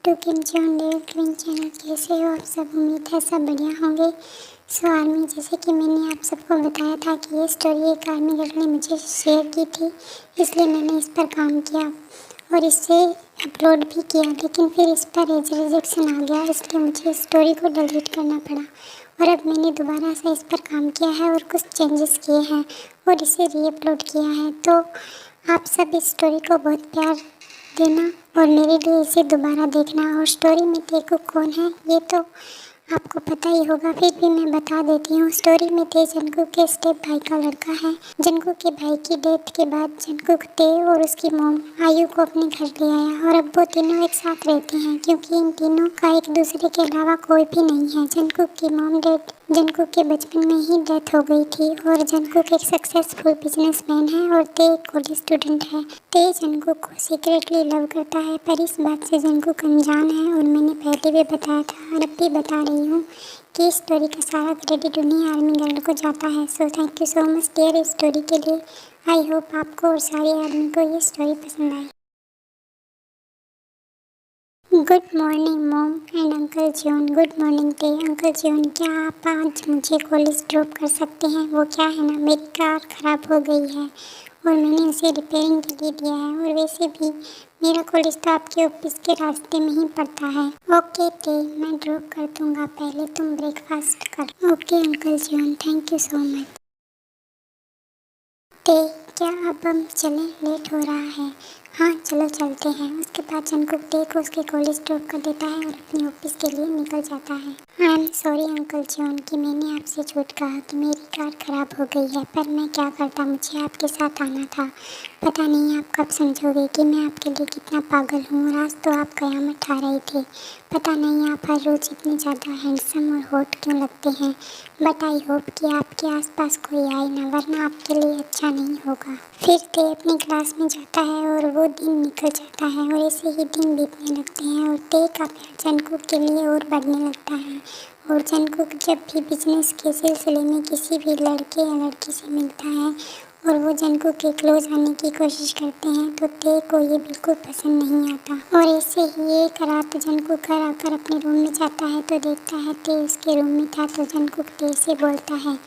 To Kim John Dale twin channel. कैसे हो आप सब? उम्मीद है सब बढ़िया होंगे। सो आर्मी, जैसे कि मैंने आप सबको बताया था कि ये स्टोरी एक आर्मी गर्ल ने मुझे शेयर की थी, इसलिए मैंने इस पर काम किया और इसे अपलोड भी किया, लेकिन फिर इस पर रिजेक्शन आ गया, इसलिए मुझे इस स्टोरी को डिलीट करना पड़ा। और अब मैंने दोबारा से इस पर काम किया है और कुछ चेंजेस किए हैं और इसे रीअपलोड किया है। तो आप सब इस स्टोरी को बहुत प्यार देना और मेरे लिए इसे दोबारा देखना। और स्टोरी में तेकू कौन है ये तो आपको पता ही होगा, फिर भी मैं बता देती हूँ। स्टोरी में ते जंगकुक के स्टेप भाई का लड़का है। जंगकुक के भाई की डेथ के बाद जंगकुक ते और उसकी मॉम आयु को अपने घर ले आया और अब वो तीनों एक साथ रहते हैं, क्योंकि इन तीनों का एक दूसरे के अलावा कोई भी नहीं है। जंगकुक की मॉम डेड जंगकुक के बचपन में ही डेथ हो गई थी और जंगकुक एक सक्सेसफुल बिजनेसमैन है और ते एक कॉलेज स्टूडेंट है। ते जंगकुक को सीक्रेटली लव करता है, पर इस बात से जंगकुक अनजान है और मैंने पहले भी बताया था और अब भी बता रही हूँ कि इस स्टोरी का सारा क्रेडिट उन्हीं आर्मी गर्ल को जाता है। So thank you so much dear इस स्टोरी के लिए। आई होप आपको और सारे आर्मी को ये स्टोरी पसंद आई। Good morning mom and uncle John. Good morning टे। अंकल जॉन, क्या आप आज मुझे कॉलेज ड्रॉप कर सकते हैं? वो क्या है ना, मेरी कार ख़राब हो गई है और मैंने उसे रिपेयरिंग के लिए दिया है, और वैसे भी मेरा कॉलेज तो आपके ऑफिस के रास्ते में ही पड़ता है। ओके टे, मैं ड्रॉप कर दूँगा, पहले तुम ब्रेकफास्ट कर। Okay uncle John, thank you so much. ते, क्या अब हम चलें? लेट हो रहा है। हाँ चलो चलते हैं। उसके बाद जंगकुक ते को उसके कॉलेज ड्रॉप कर देता है और अपने ऑफिस के लिए निकल जाता है। आई एम सॉरी अंकल जॉन कि मैंने आपसे झूठ कहा कि मेरी कार ख़राब हो गई है, पर मैं क्या करता, मुझे आपके साथ आना था। पता नहीं आप कब समझोगे कि मैं आपके लिए कितना पागल हूँ, और आज तो आप कयामत ठा रहे थे। पता नहीं आप हर रोज़ इतने ज़्यादा हैंडसम और हॉट क्यों लगते हैं, बट आई होप कि आपके आसपास कोई आए ना, वरना आपके लिए अच्छा नहीं होगा। फिर ते अपनी क्लास में जाता है और वो दिन निकल जाता है और ऐसे ही दिन बीतने लगते हैं और ते का प्यार जंगकुक के लिए और बढ़ने लगता है। और जंगकुक जब भी बिजनेस के सिलसिले में किसी भी लड़के या लड़की से मिलता है और वो जंगकुक के क्लोज आने की कोशिश करते हैं, तो ते को ये बिल्कुल पसंद नहीं आता। और ऐसे ही एक रात जंगकुक घर आकर अपने रूम में जाता है तो देखता है ते उसके रूम में था, तो जंगकुक ते से बोलता है,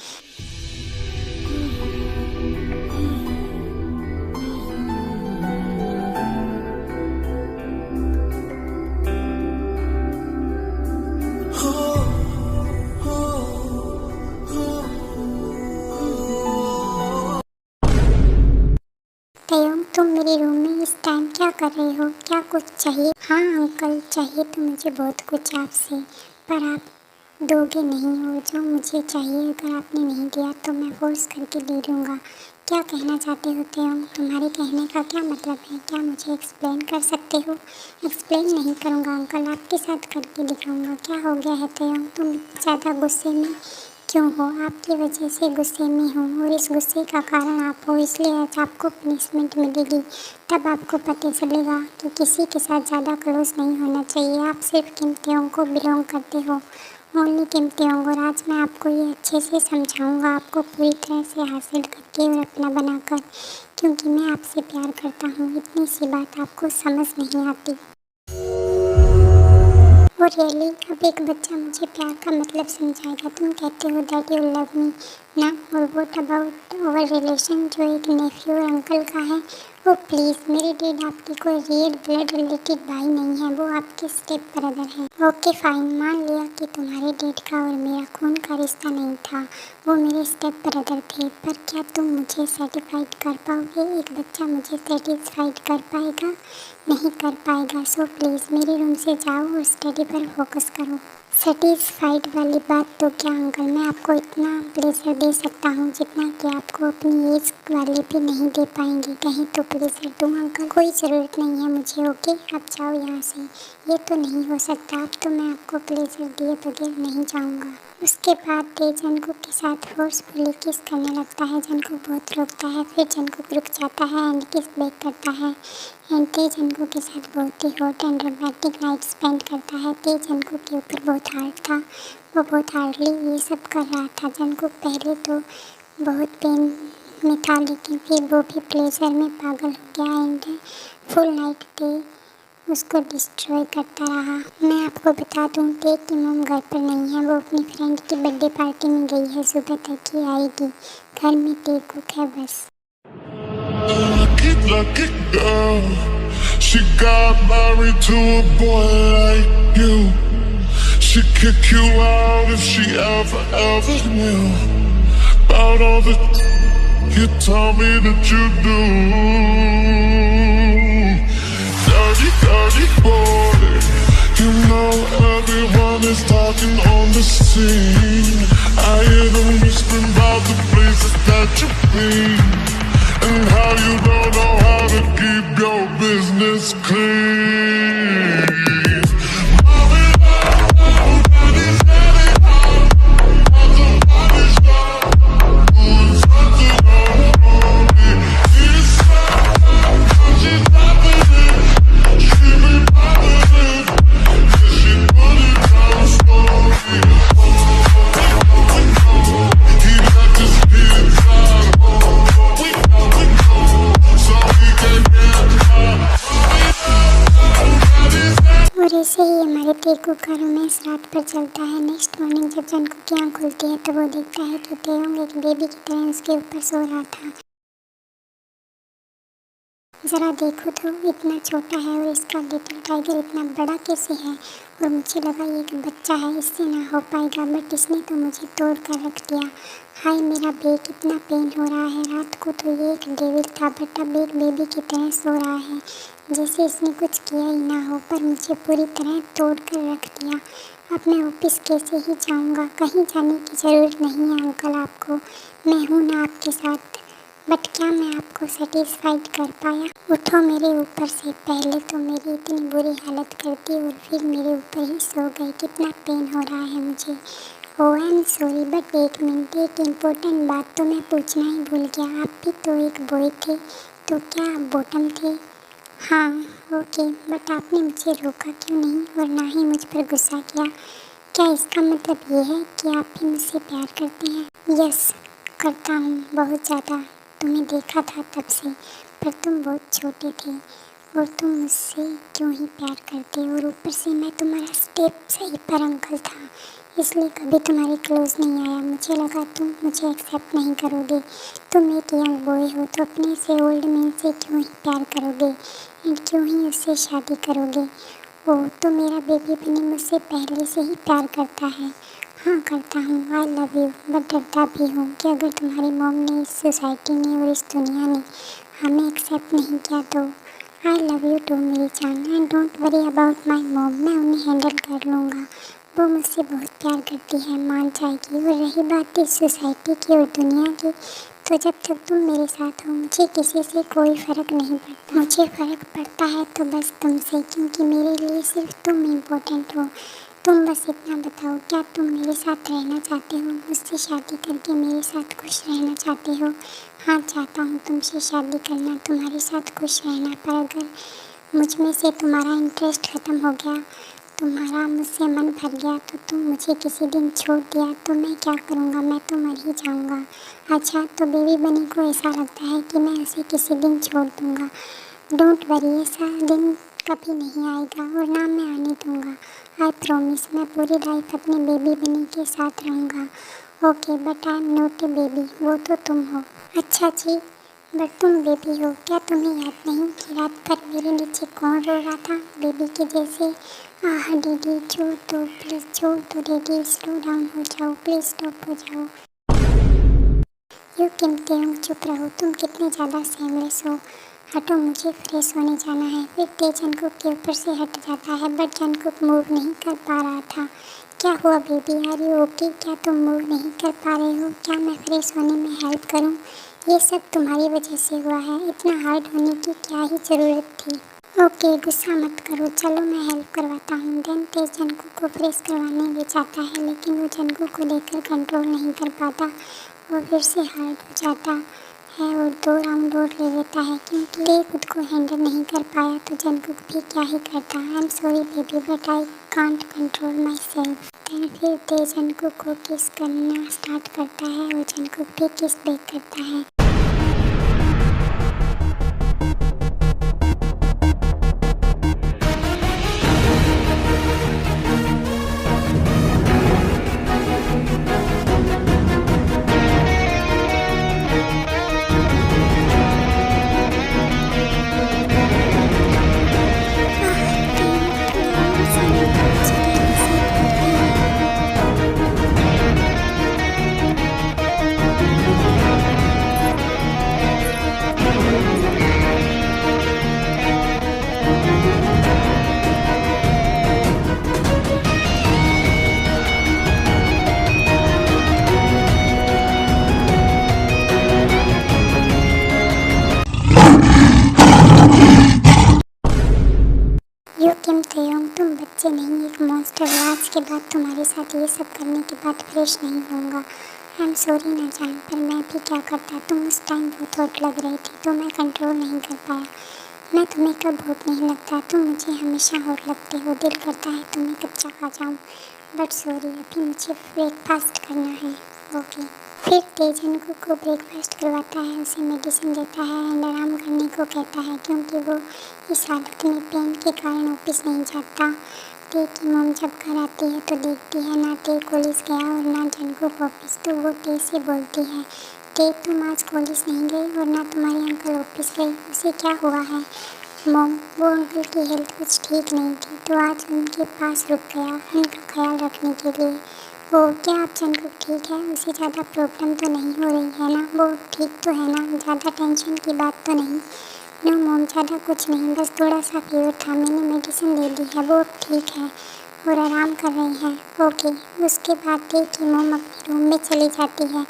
तयम तुम मेरे रूम में इस टाइम क्या कर रहे हो? क्या कुछ चाहिए? हाँ अंकल, चाहिए तो मुझे बहुत कुछ आपसे, पर आप दोगे नहीं, और जो मुझे चाहिए अगर आपने नहीं दिया तो मैं फोर्स करके ले लूँगा। क्या कहना चाहते हो तयम? तुम्हारे कहने का क्या मतलब है? क्या मुझे एक्सप्लेन कर सकते हो? एक्सप्लेन नहीं करूँगा अंकल, आपके साथ करके दिखाऊँगा। क्या हो गया है तयम? तुम ज़्यादा गुस्से में क्यों हो? आपकी वजह से गुस्से में हूँ और इस गुस्से का कारण आप हो, इसलिए आज आपको पनिशमेंट मिलेगी। तब आपको पता चलेगा कि किसी के साथ ज़्यादा क्लोज नहीं होना चाहिए। आप सिर्फ कीमतियों को बिलोंग करते हो, ओनली कीमतियों। और आज मैं आपको ये अच्छे से समझाऊंगा, आपको पूरी तरह से हासिल करके और अपना बनाकर, क्योंकि मैं आपसे प्यार करता हूँ। इतनी सी बात आपको समझ नहीं आती। और रियली अब एक बच्चा मुझे प्यार का मतलब समझाएगा। तुम कहते हो दैट यू लव मी ना, और व्हाट अबाउट आवर रिलेशन जो एक नेफ्यू और अंकल का है? ओ प्लीज़, मेरे डैड आपके कोई रियल ब्लड रिलेटेड भाई नहीं है, वो आपके स्टेप ब्रदर है। ओके फाइन, मान लिया कि तुम्हारे डैड का और मेरा खून का रिश्ता नहीं था, वो मेरे स्टेप ब्रदर थे, पर क्या तुम मुझे सेटिस्फाइड कर पाओगे? एक बच्चा मुझे सेटिस्फाइड कर पाएगा? नहीं कर पाएगा। सो प्लीज़ मेरे रूम से जाओ और स्टडी पर फोकस करो। सेटिस्फाइड वाली बात तो क्या अंकल, मैं आपको इतना प्लेजर दे सकता हूँ जितना कि आपको अपनी एज वाले भी नहीं दे पाएंगे। कहीं तो प्लेजर दूँ अंकल? कोई ज़रूरत नहीं है मुझे। ओके आप जाओ यहाँ से। ये तो नहीं हो सकता, अब तो मैं आपको प्लेजर दिए बगैर नहीं जाऊँगा। उसके बाद ते जंगकुक के साथ फोर्सफुली किस करने लगता है। जंगकुक बहुत रोकता है, फिर जंगकुक रुक जाता है एंड किस बैक करता है एंड ते जंगकुक के साथ बहुत ही hot and romantic night spend करता है। ते जंगकुक के ऊपर बहुत हार्ड था, वो बहुत हार्डली ये सब कर रहा था। जंगकुक पहले तो बहुत पेन में था, लेकिन फिर वो भी प्लेजर में पागल हो गया एंड फुल नाइट ते उसको डिस्ट्रॉय करता रहा। मैं आपको बता दूं टेक की मॉम घर पर नहीं है, वो अपनी फ्रेंड की बर्थडे पार्टी में गई है, सुबह तक ही आएगी। घर में टेक कुक है बस। Lucky girl, she got married to a boy like you. She'd kick you out if she ever knew about all the you told me that you do. Dirty, dirty boy, you know everyone is talking on the scene. I hear them whispering about the places that you've been. And how you don't know how to keep your business clean. और ऐसे ही हमारे टेकू का romance रात पर चलता है। Next morning जब जंकू की आँख खुलती है तो वो देखता है कि तेयोंग एक बेबी की तरह उसके ऊपर सो रहा था। ज़रा देखो तो इतना छोटा है और इसका लिटिल टाइगर इतना बड़ा कैसे है। और मुझे लगा ये एक बच्चा है, इससे ना हो पाएगा, बट इसने तो मुझे तोड़ कर रख दिया। हाय मेरा बैक, इतना पेन हो रहा है। रात को तो ये एक डेविल था, बट अब एक बेबी की तरह सो रहा है, जैसे इसने कुछ किया ही ना हो, पर मुझे पूरी तरह तोड़ कर रख दिया। अब मैं ऑफिस कैसे ही जाऊंगा? कहीं जाने की ज़रूरत नहीं है अंकल आपको, मैं हूँ ना आपके साथ। बट क्या मैं आपको सेटिस्फाइड कर पाया? उठो मेरे ऊपर से, पहले तो मेरी इतनी बुरी हालत कर दी और फिर मेरे ऊपर ही सो गए। कितना पेन हो रहा है मुझे। ओह आई एम सॉरी, बट एक मिनट, एक इम्पोर्टेंट बात तो मैं पूछना ही भूल गया। आप भी तो एक बॉय थे, तो क्या आप बॉटम थे? हाँ ओके, बट आपने मुझे रोका क्यों नहीं और ना ही मुझ पर गुस्सा किया? क्या इसका मतलब ये है कि आप भी मुझसे प्यार करते हैं? यस करता हूँ, बहुत ज़्यादा। तुम्हें देखा था तब से, पर तुम बहुत छोटे थे और तुम मुझसे क्यों ही प्यार करते। और ऊपर से मैं तुम्हारा स्टेप सही पर अंकल था, इसलिए कभी तुम्हारे क्लोज नहीं आया। मुझे लगा तुम मुझे एक्सेप्ट नहीं करोगे। तुम एक यंग बॉय हो तो अपने से ओल्ड मैन से क्यों ही प्यार करोगे एंड क्यों ही उससे शादी करोगे। ओह तो मेरा बेबी बनी मुझसे पहले से ही प्यार करता है। हाँ करता हूँ, आई लव यू, बट डरता भी हूँ कि अगर तुम्हारी मॉम ने, इस सोसाइटी ने और इस दुनिया ने हमें एक्सेप्ट नहीं किया तो। आई लव यू टू मेरी जान, and don't worry about my mom, मैं उन्हें हैंडल कर लूँगा। वो मुझसे बहुत प्यार करती है, मान जाएगी। और रही बात इस सोसाइटी की और दुनिया की, तो जब तक तुम मेरे साथ हो मुझे किसी से कोई फ़र्क नहीं पड़ता। मुझे फ़र्क पड़ता है तो बस तुमसे, क्योंकि मेरे लिए सिर्फ तुम इम्पोर्टेंट हो। तुम बस इतना बताओ, क्या तुम मेरे साथ रहना चाहते हो? मुझसे शादी करके मेरे साथ खुश रहना चाहते हो? हाँ चाहता हूँ तुमसे शादी करना, तुम्हारे साथ खुश रहना। पर अगर मुझ में से तुम्हारा इंटरेस्ट ख़त्म हो गया, तुम्हारा मुझसे मन भर गया, तो तुम मुझे किसी दिन छोड़ दिया तो मैं क्या करूँगा? मैं तो मर ही जाऊँगा। अच्छा तो बेबी बनी को ऐसा लगता है कि मैं उसे किसी दिन छोड़ दूँगा। डोंट वरी, ऐसा दिन कभी नहीं आएगा और ना मैं आने दूँगा। आई प्रॉमिस, मैं पूरी लाइफ अपने बेबी बनी के साथ रहूँगा। Okay but I am not a baby, वो तो तुम हो। अच्छा जी, बट तुम बेबी हो। क्या तुम्हें याद नहीं कि रात पर मेरे नीचे कौन रो रहा था बेबी के जैसे? आह दीदी छोड़ दो प्लीज़, छोड़ दो दीदी, स्लो डाउन हो जाओ प्लीज़, स्टॉप हो जाओ। यू किम तेयोंग चुप रहो, तुम कितने ज़्यादा सेमलेस हो। हटो, मुझे फ्रेश होने जाना है। फिर ते जंकुक के ऊपर से हट जाता है, बट जंकुक मूव नहीं कर पा रहा था। क्या हुआ बेबी, आर यू ओके? क्या तुम मूव नहीं कर पा रहे हो? क्या मैं फ्रेश होने में हेल्प करूं? ये सब तुम्हारी वजह से हुआ है, इतना हार्ड होने की क्या ही ज़रूरत थी। ओके गुस्सा मत करो, चलो मैं हेल्प करवाता हूँ। देन तेज जंकुक को फ्रेश करवाने ले जाता है, लेकिन वो जंकुक को लेकर कंट्रोल नहीं कर पाता। वो फिर से हार्ड हो जाता है और 2 राउंड और ले लेता है, क्योंकि ते खुद को हैंडल नहीं कर पाया तो जंकुक भी क्या ही करता। I am sorry baby, but I can't control myself. Then फिर ते जंकुक को किस करना स्टार्ट करता है और जंकुक भी किस बैक करता है। यू किम तेयोंग, तुम बच्चे नहीं, एक मॉन्स्टर हो। आज के बाद तुम्हारे साथ ये सब करने के बाद फ्रेश नहीं होऊंगा। आई एम सॉरी ना जान, पर मैं भी क्या करता, तुम उस टाइम बहुत हॉट लग रही थी तो मैं कंट्रोल नहीं कर पाया। मैं तुम्हें कब हॉट नहीं लगता, तुम मुझे हमेशा हॉट लगते हो। दिल करता है तुम्हें कच्चा खा जाऊँ, बट सॉरी, अभी मुझे ब्रेकफास्ट करना है। ओके। फिर तेजन को ब्रेकफास्ट करवाता है, उसे मेडिसिन देता है एंड आराम करने को कहता है, क्योंकि वो इस हालत में पेन के कारण ऑफिस नहीं जाता। ते की मॉम जब घर आती है तो देखती है ना ते कॉलेज गया और ना जंगकुक ऑफिस, तो वो ते से बोलती है, ते तुम आज कॉलेज नहीं गई और ना तुम्हारे अंकल ऑफिस गए, उसे क्या हुआ है मॉम? वो अंकल की हेल्थ कुछ ठीक नहीं थी तो आज उनके पास रुक गया उनका ख्याल रखने के लिए। वो क्या आप जंगकुक ठीक है, उसे ज़्यादा प्रॉब्लम तो नहीं हो रही है ना? वो ठीक तो है ना, ज़्यादा टेंशन की बात तो नहीं? नो मॉम, ज़्यादा कुछ नहीं, बस थोड़ा सा फीवर था, मैंने मेडिसिन दे दी है, वो अब ठीक है और आराम कर रही है। ओके। उसके बाद देखी मॉम अपने रूम में चली जाती है।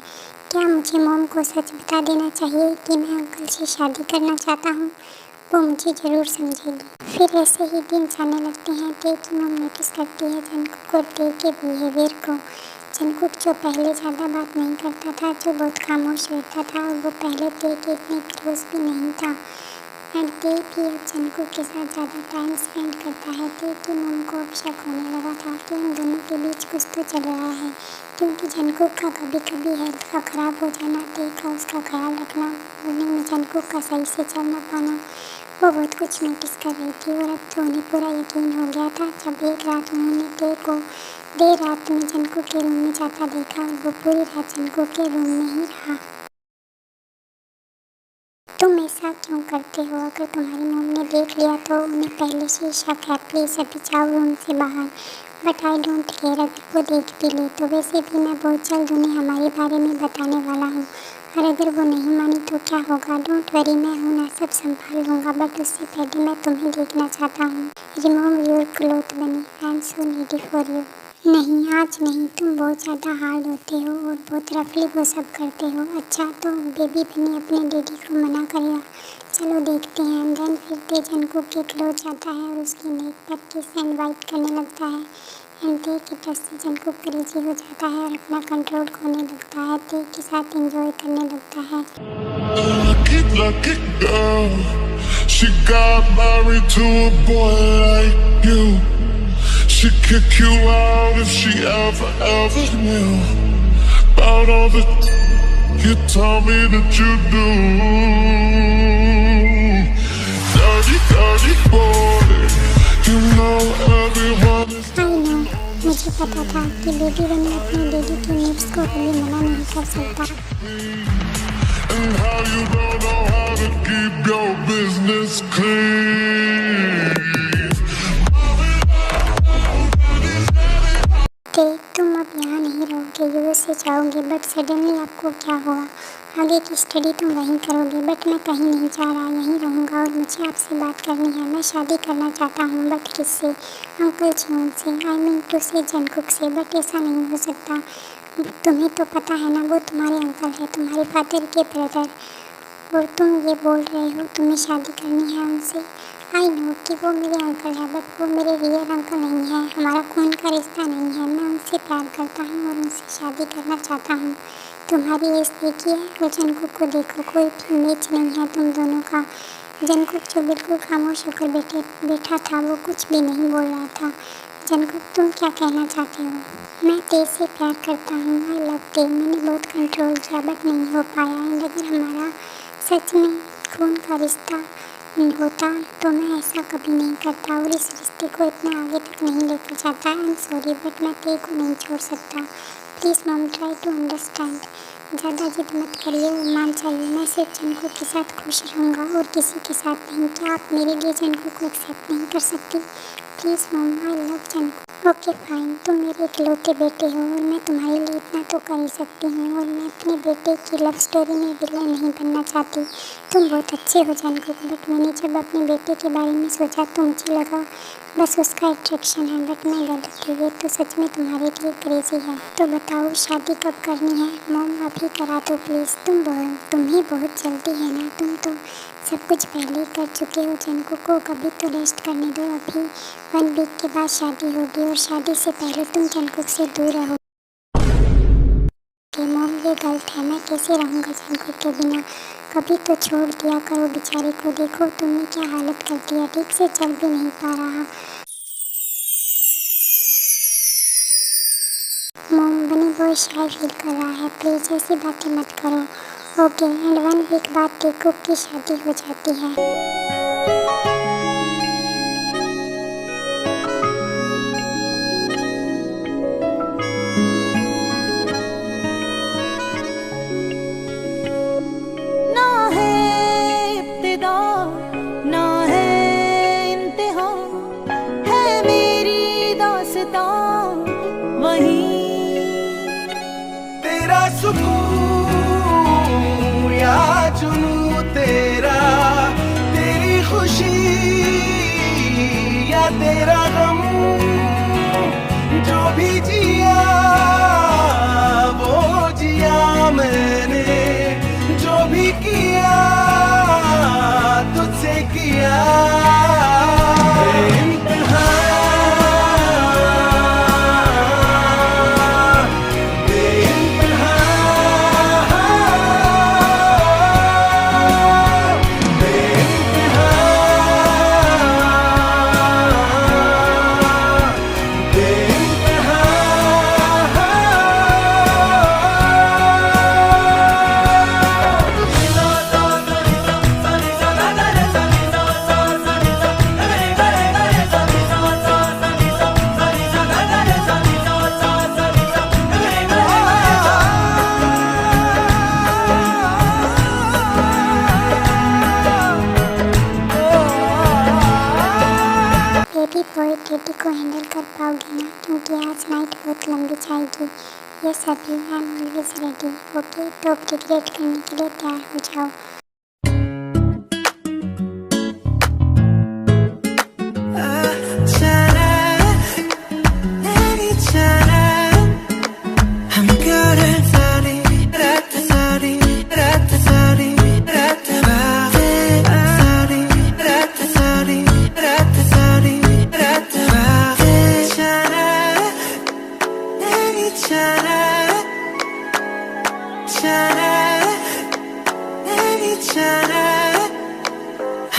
क्या मुझे मॉम को सच बता देना चाहिए कि मैं अंकल से शादी करना चाहता हूँ? वो मुझे ज़रूर समझेगी। फिर ऐसे ही दिन जाने लगते हैं। ते की मॉम नोटिस करती है जंगकुक और ते के बिहेवियर को। जंगकुक जो पहले ज़्यादा बात नहीं करता था, जो बहुत खामोश रहता था, और वो पहले ते के इतने क्लोज भी नहीं था। एंड ते भी अब जंगकुक के साथ ज़्यादा टाइम स्पेंड करता है। ते की मॉम को अब शक होने लगा था कि इन दोनों के बीच कुछ तो चल रहा है, क्योंकि जंगकुक का कभी कभी हेल्थ का ख़राब हो जाना, ते का उसका ख्याल रखना, मॉर्निंग में जंगकुक का सही से चल ना पाना, वो बहुत कुछ नोटिस कर रही थी। और अब तो उन्हें पूरा यकीन हो गया था जब एक रात उन्होंने ते को देर रात में जंगकुक के रूम में जाता देखा और वो पूरी रात जंगकुक के रूम में ही रहा। तुम ऐसा क्यों करते हो? अगर तुम्हारी मॉम ने देख लिया तो उन्हें पहले से शक है, प्लीज़ अभी जाओ रूम से बाहर। बट आई डोंट केयर, अगर वो देख भी ले तो वैसे भी मैं बहुत जल्द उन्हें हमारे बारे में बताने वाला हूँ, और अगर वो नहीं मानी तो क्या होगा? डोंट वरी, मैं हूँ ना, सब संभाल लूँगा, बट उससे पहले मैं तुम्हें देखना चाहता हूँ। रिमूव योर क्लोथ बनी, I am so needy for you. नहीं आज नहीं, तुम बहुत ज़्यादा हार्ड होते हो और बहुत रफली वो सब करते हो। अच्छा तो बेबी बनी अपने डैडी को मना करेगा, चलो देखते हैं। देन फिर ते जंगकुक के क्लोज जाता है और उसकी नेक पर किस एंड वाइट करने लगता है। एंड ते के टच से जंगकुक क्रेजी हो जाता है और अपना कंट्रोल खोने लगता है, ते के साथ एंजॉय करने लगता है। Lucky girl, she got married to a boy like you. She'd kick you out if she ever knew about all the you tell me that you do. Dirty, dirty boy, you know everyone is. I know, मुझे पता था कि baby बनी अपने daddy की needs को कभी मना नहीं कर सकता। And how you don't know how to keep your business clean. ते तुम अब यहाँ नहीं रहोगे, यूएस से जाओगे, बट सडनली आपको क्या हुआ? आगे की स्टडी तुम वहीं करोगे, बट मैं कहीं नहीं जा रहा, यहीं रहूँगा और मुझे आपसे बात करनी है। मैं शादी करना चाहता हूँ, बट किससे? अंकल जियोन से, आई मीन टू से जंगकुक से, बट ऐसा नहीं हो सकता। तुम्हें तो पता है ना, वो तुम्हारे अंकल है, तुम्हारे फादर के ब्रदर, और तुम ये बोल रहे हो तुम्हें शादी करनी है उनसे। आई नो कि वो मेरे अंकल है, बट वो मेरे रियल अंकल नहीं है, हमारा खून का रिश्ता नहीं है। मैं उनसे प्यार करता हूँ और उनसे शादी करना चाहता हूँ। तुम्हारी एज देखी है और जंगकुक को देखो, कोई भी मैच नहीं है तुम दोनों का। जंगकुक जो बिल्कुल खामोश होकर बैठा था, वो कुछ भी नहीं बोल रहा था। जंगकुक तुम क्या कहना चाहते हो? मैं ते से प्यार करता हूँ, आई लव ते। मैंने बहुत कंट्रोल किया बट नहीं हो पाया, एंड अगर हमारा सच में खून का रिश्ता होता तो मैं ऐसा कभी नहीं करता और इस रिश्ते को इतना आगे तक नहीं लेकर जाता। आई एम सॉरी बट मैं ते को नहीं छोड़ सकता। Please mom try to understand. ज़्यादा जिद मत करिए और मान चाहिए, मैं सिर्फ जंगकुक के साथ खुश रहूँगा और किसी के साथ नहीं। क्या आप मेरे लिए जंगकुक को एक्सेप्ट नहीं कर सकती? Please mom, I love Jungkook. Okay fine, तुम मेरे इकलौते बेटे हो और मैं तुम्हारे लिए इतना तो कर ही सकती हूँ, और मैं अपने बेटे की लव स्टोरी में विलन नहीं बनना चाहती। तुम बहुत अच्छे हो जंगकुक, बट मैंने जब अपने बेटे के बारे में सोचा तो मुझे लगा बस उसका अट्रैक्शन है, बट मैं गलत थी, ये तो सच में तुम्हारे लिए क्रेजी है। तो बताओ शादी कब करनी है? मॉम अभी करा दो प्लीज़। तुम्हें बहुत जल्दी है ना, तुम तो सब कुछ पहले ही कर चुके हो। जंकुक को कभी तो रेस्ट करने दो। अभी 1 वीक के बाद शादी होगी और शादी से पहले तुम जंकुक से दूर रहो। मॉम ये गलत है, मैं कैसे रहूँगा जंकुक के बिना? कभी तो छोड़ दिया करो बेचारे को। देखो तुमने क्या हालत कर दिया, ठीक से चल भी नहीं पा रहा। मॉम बनी बहुत शाय फील कर रहा है, प्लीज़ ऐसी बातें मत करो। ओके, एंड 1 वीक बाद टेकुक की शादी हो जाती है। ना है इब्तिदा ना है इंतहा, है मेरी दास्तां वही। तेरा सुकून या जुनून तेरा, तेरी खुशी या तेरा गम, जो भी जिया वो जिया मैंने, जो भी किया तुझसे किया। बेबी बॉय टेडी को हैंडल कर पाओगे ना, क्योंकि आज नाइट बहुत लंबी जाएगी। ये सभी I am always ready. Okay, तो रिग्रेट करने के लिए तैयार हो जाओ।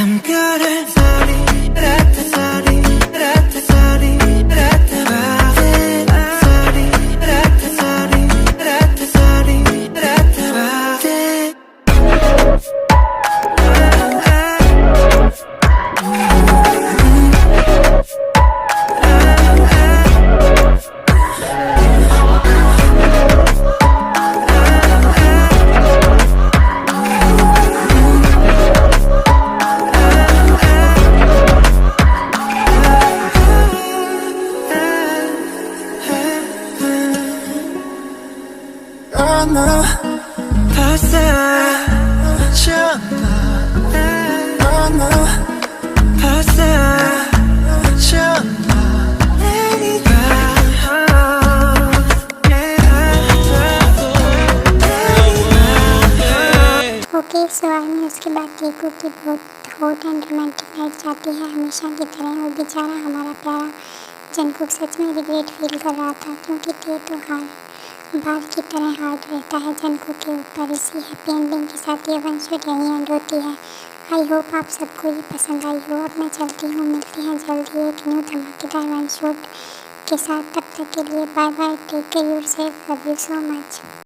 I'm good at sorry, sorry, sorry, sorry, okay, so army उसके बाद टेकू की बहुत हॉट एंड रोमांटिक नाइट जाती है हमेशा की तरह। और बेचारा हमारा प्यारा जंकुक सच में रिग्रेट फील कर रहा था, क्योंकि ते तो बाल की तरह हार्ड रहता है जंकुक के ऊपर। इसी हैप्पी एंडिंग के साथ ये वन शॉट यहीं एंड होती है। आई होप आप सबको ये पसंद आई हो। अब मैं चलती हूँ, मिलते हैं जल्दी एक न्यू धमाकेदार वन शॉट के साथ। तब तक के लिए bye bye, take care yourself, love you so much.